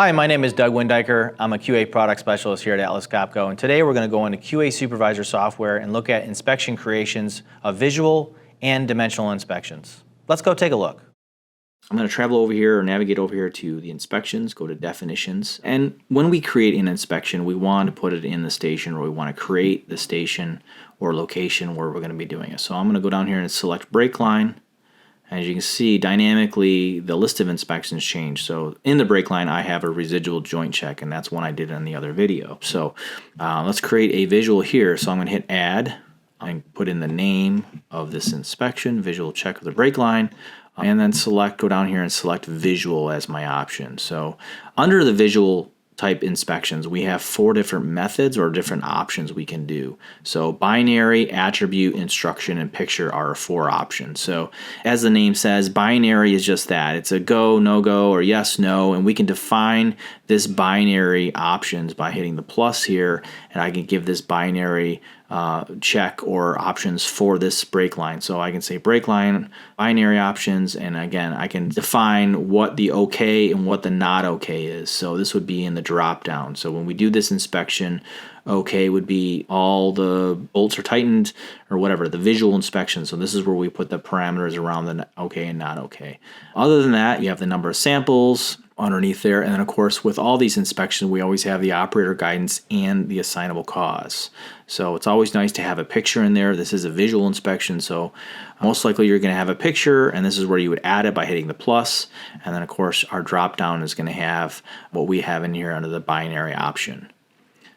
Hi, my name is Doug Windiker. I'm a QA Product Specialist here at Atlas Copco, and today we're going to go into QA Supervisor software and look at inspection creations of visual and dimensional inspections. Let's go take a look. I'm going to travel over here or navigate over here to the inspections, go to definitions, and when we create an inspection, we want to put it in the station, or we want to create the station or location where we're going to be doing it. So I'm going to go down here and select brake line. As you can see, dynamically, the list of inspections changed. So in the brake line, I have a residual joint check, and that's one I did in the other video. So let's create a visual here. So I'm going to hit Add. I put in the name of this inspection, visual check of the brake line, and then go down here and select visual as my option. So under the visual type inspections, we have 4 different methods or different options we can do. So binary, attribute, instruction, and picture are 4 options. So as the name says, binary is just that. It's a go, no go, or yes, no, and we can define this binary options by hitting the plus here, and I can give this binary check or options for this brake line. So I can say brake line, binary options, and again, I can define what the okay and what the not okay is. So this would be in the drop down. So when we do this inspection, okay would be all the bolts are tightened or whatever, the visual inspection. So this is where we put the parameters around the okay and not okay. Other than that, you have the number of samples underneath there, and then of course with all these inspections we always have the operator guidance and the assignable cause. So it's always nice to have a picture in there. This is a visual inspection, so most likely you're going to have a picture, and this is where you would add it by hitting the plus, and then of course our drop down is going to have what we have in here under the binary option.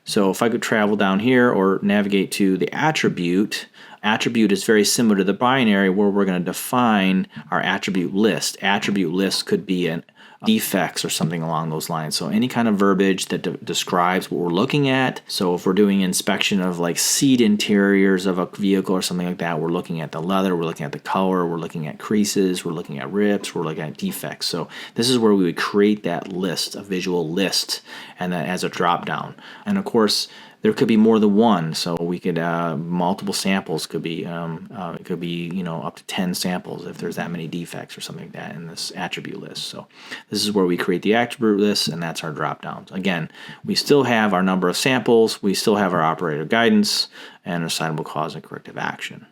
So if I could travel down here or navigate to the attribute is very similar to the binary, where we're going to define our attribute list. Attribute list could be an defects or something along those lines. So any kind of verbiage that describes what we're looking at. So if we're doing inspection of like seat interiors of a vehicle or something like that, we're looking at the leather, we're looking at the color, we're looking at creases, we're looking at rips, we're looking at defects. So this is where we would create that list, a visual list, and then as a drop down. And of course, there could be more than one, so we could multiple samples could be it could be up to 10 samples if there's that many defects or something like that in this attribute list. So this is where we create the attribute list, and that's our drop downs. Again, we still have our number of samples, we still have our operator guidance, and assignable cause and corrective action.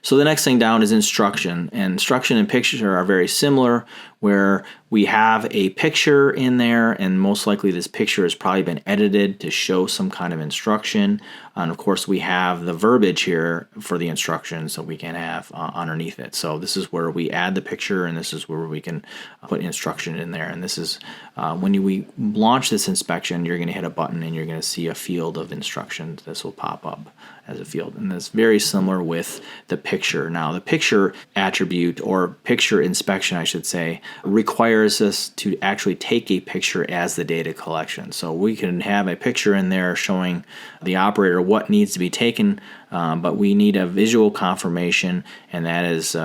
So the next thing down is instruction, and instruction and picture are very similar, where we have a picture in there, and most likely this picture has probably been edited to show some kind of instruction. And of course we have the verbiage here for the instructions that we can have underneath it. So this is where we add the picture, and this is where we can put instruction in there. And this is when we launch this inspection, you're going to hit a button and you're going to see a field of instructions. This will pop up as a field, and that's very similar with the picture. Now the picture attribute, or picture inspection I should say, requires us to actually take a picture as the data collection. So we can have a picture in there showing the operator what needs to be taken, but we need a visual confirmation, and that is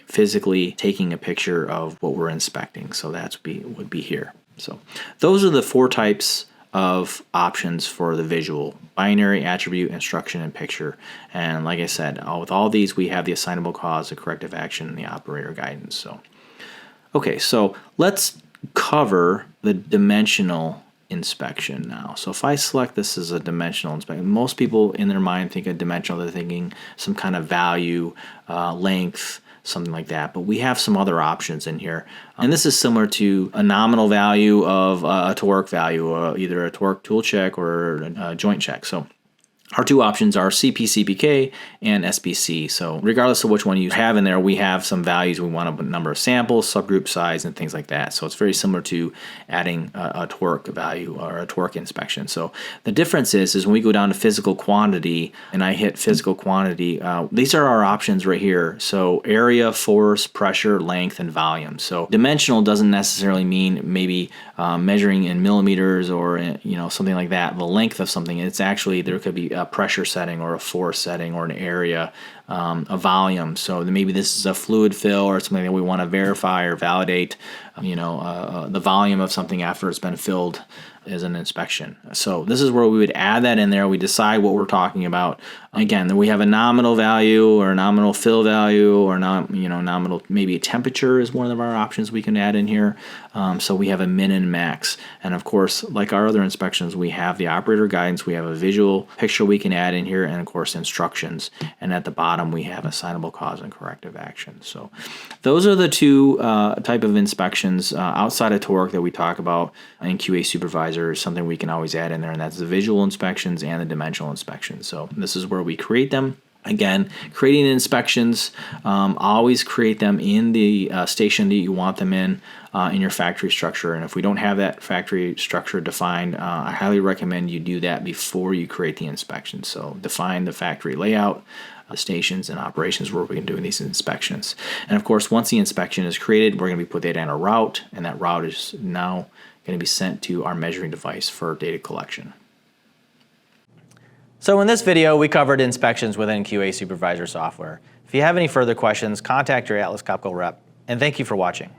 physically taking a picture of what we're inspecting. So that would be here. So those are the 4 types of options for the visual: binary, attribute, instruction, and picture. And like I said, with all these we have the assignable cause, the corrective action, and the operator guidance. So okay, so let's cover the dimensional inspection now. So if I select this as a dimensional inspection, most people in their mind think of dimensional, they're thinking some kind of value, length, something like that. But we have some other options in here. And this is similar to a nominal value of a torque value, either a torque tool check or a joint check. So our 2 options are CP, CPK, and SPC. So regardless of which one you have in there, we have some values. We want a number of samples, subgroup size, and things like that. So it's very similar to adding a torque value or a torque inspection. So the difference is when we go down to physical quantity and I hit physical quantity, these are our options right here. So area, force, pressure, length, and volume. So dimensional doesn't necessarily mean maybe measuring in millimeters or something like that, the length of something. It's actually, there could be a pressure setting or a force setting or an area, a volume. So maybe this is a fluid fill or something that we want to verify or validate, the volume of something after it's been filled as an inspection. So this is where we would add that in there. We decide what we're talking about. Again, then we have a nominal value or a nominal fill value or nominal, maybe a temperature is one of our options we can add in here. So we have a min and max. And of course, like our other inspections, we have the operator guidance, we have a visual picture we can add in here, and of course instructions. And at the bottom, we have assignable cause and corrective action. So those are the two type of inspections outside of torque that we talk about in QA Supervisor. Is something we can always add in there, and that's the visual inspections and the dimensional inspections. So this is where we create them. Again, creating inspections, always create them in the station that you want them in your factory structure. And if we don't have that factory structure defined, I highly recommend you do that before you create the inspection. So define the factory layout, stations and operations where we're going to do these inspections. And of course, once the inspection is created, we're going to put that in a route, and that route is now going to be sent to our measuring device for data collection. So in this video, we covered inspections within QA Supervisor software. If you have any further questions, contact your Atlas Copco rep, and thank you for watching.